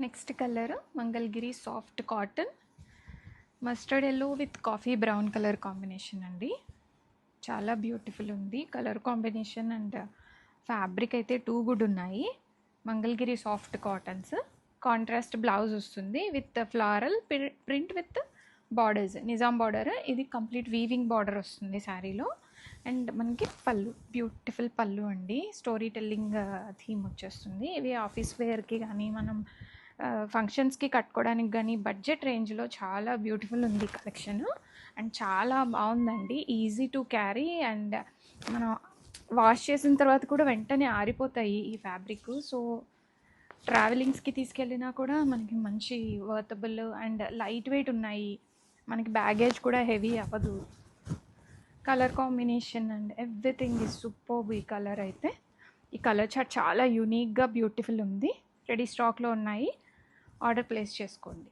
Next colour Mangalagiri soft cotton mustard yellow with coffee brown colour combination అండి. చాలా beautiful ఉంది colour combination and fabric అయితే too good ఉన్నాయి. Mangalagiri soft cottons, contrast blouse వస్తుంది with floral print with borders, Nizam border. ఇది complete weaving border వస్తుంది శారీలో. And మనకి పళ్ళు, బ్యూటిఫుల్ పళ్ళు అండి. స్టోరీ టెల్లింగ్ థీమ్ వచ్చేస్తుంది. ఇవి ఆఫీస్ వేర్కి కానీ మనం ఫంక్షన్స్కి కట్టుకోవడానికి కానీ బడ్జెట్ రేంజ్లో చాలా బ్యూటిఫుల్ ఉంది కలెక్షన్. అండ్ చాలా బాగుందండి, ఈజీ టు క్యారీ. అండ్ మనం వాష్ చేసిన తర్వాత కూడా వెంటనే ఆరిపోతాయి ఈ ఫ్యాబ్రిక్. సో ట్రావెలింగ్స్కి తీసుకెళ్ళినా కూడా మనకి మంచి వర్తబుల్ అండ్ లైట్ వెయిట్ ఉన్నాయి. మనకి బ్యాగేజ్ కూడా హెవీ అవ్వదు. Colour combination and everything is superb. ఈ కలర్ అయితే, ఈ కలర్ చార్ట్ చాలా యూనిక్గా బ్యూటిఫుల్ ఉంది. రెడీ స్టాక్లో ఉన్నాయి, ఆర్డర్ ప్లేస్ చేసుకోండి.